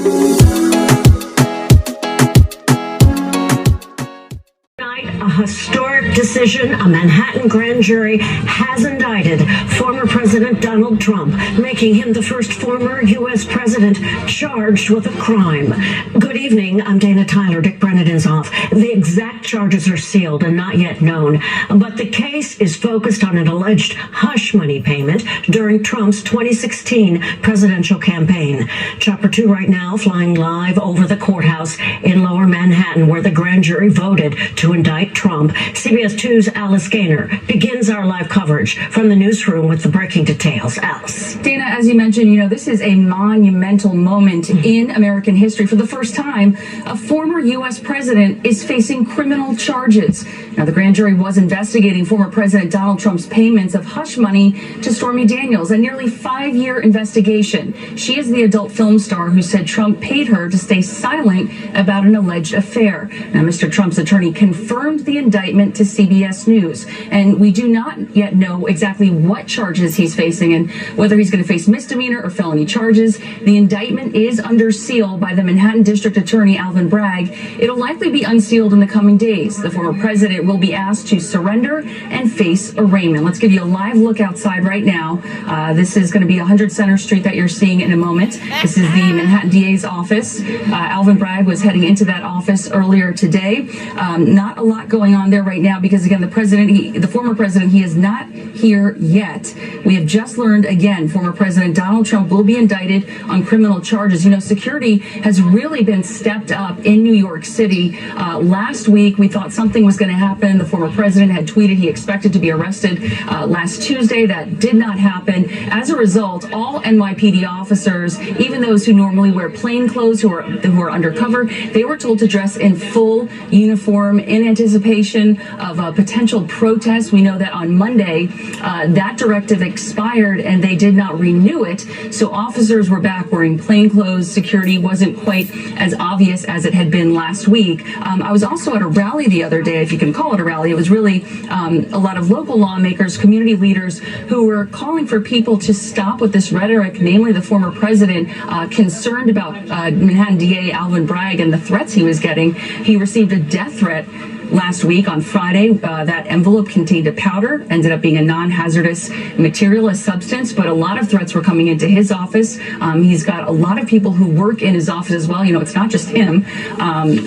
A historic decision. A Manhattan grand jury has indicted former President Donald Trump, making him the first former U.S. president charged with a crime. Good evening. I'm Dana Tyler. Dick Brennan is off. The exact charges are sealed and not yet known, but the case is focused on an alleged hush money payment during Trump's 2016 presidential campaign. Chopper 2 right now flying live over the courthouse in Lower Manhattan, where the grand jury voted to indict Trump. CBS 2's Alice Gaynor begins our live coverage from the newsroom with the breaking details. Alice. Dana, as you mentioned, this is a monumental moment in American history. For the first time, a former U.S. president is facing criminal charges. Now, the grand jury was investigating former President Donald Trump's payments of hush money to Stormy Daniels, a nearly 5-year investigation. She is the adult film star who said Trump paid her to stay silent about an alleged affair. Now, Mr. Trump's attorney confirmed the indictment to CBS News, and we do not yet know exactly what charges he's facing and whether he's going to face misdemeanor or felony charges. The indictment is under seal by the Manhattan District Attorney Alvin Bragg. It'll likely be unsealed in the coming days. The former president will be asked to surrender and face arraignment. Let's give you a live look outside right now. This is going to be 100 Center Street that you're seeing in a moment. This is the Manhattan DA's office. Alvin Bragg was heading into that office earlier today. Not a lot going on there right now because, again, the former president, he is not here yet. We have just learned, again, former President Donald Trump will be indicted on criminal charges. Security has really been stepped up in New York City. Last week, we thought something was going to happen. The former president had tweeted he expected to be arrested last Tuesday. That did not happen. As a result, all NYPD officers, even those who normally wear plain clothes, who are undercover, they were told to dress in full uniform in anticipation of a potential protest. We know that on Monday, that directive expired and they did not renew it. So officers were back wearing plain clothes. Security wasn't quite as obvious as it had been last week. I was also at a rally the other day, if you can call it a rally. It was really a lot of local lawmakers, community leaders who were calling for people to stop with this rhetoric, namely the former president concerned about Manhattan DA Alvin Bragg and the threats he was getting. He received a death threat last week on Friday. That envelope contained a powder, ended up being a non-hazardous material, a substance, but a lot of threats were coming into his office. He's got a lot of people who work in his office as well. It's not just him.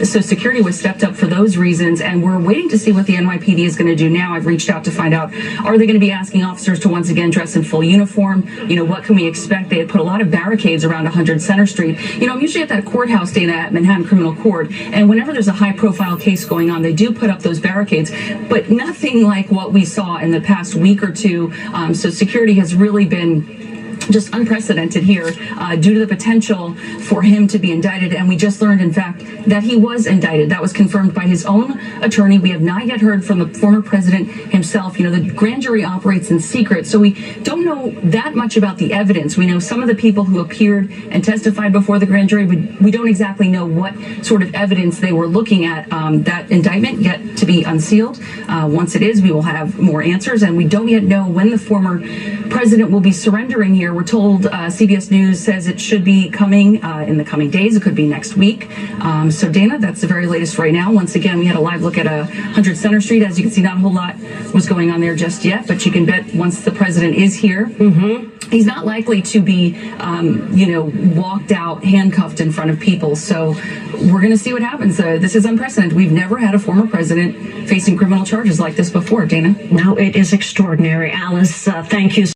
So security was stepped up for those reasons, and we're waiting to see what the NYPD is going to do now. I've reached out to find out, are they going to be asking officers to once again dress in full uniform? What can we expect? They had put a lot of barricades around 100 Center Street. I'm usually at that courthouse, Dana, at Manhattan Criminal Court, and whenever there's a high-profile case going on, they do put up those barricades, but nothing like what we saw in the past week or two. So security has really been just unprecedented here due to the potential for him to be indicted. And we just learned, in fact, that he was indicted. That was confirmed by his own attorney. We have not yet heard from the former president himself. The grand jury operates in secret, so we don't know that much about the evidence. We know some of the people who appeared and testified before the grand jury. We don't exactly know what sort of evidence they were looking at. That indictment yet to be unsealed. Once it is, we will have more answers, and we don't yet know when the former president will be surrendering here. We're told CBS News says it should be coming in the coming days. It could be next week. So, Dana, that's the very latest right now. Once again, we had a live look at 100 Center Street. As you can see, not a whole lot was going on there just yet, but you can bet once the president is here, he's not likely to be, walked out, handcuffed in front of people. So we're going to see what happens. This is unprecedented. We've never had a former president facing criminal charges like this before, Dana. No, it is extraordinary. Alice, thank you.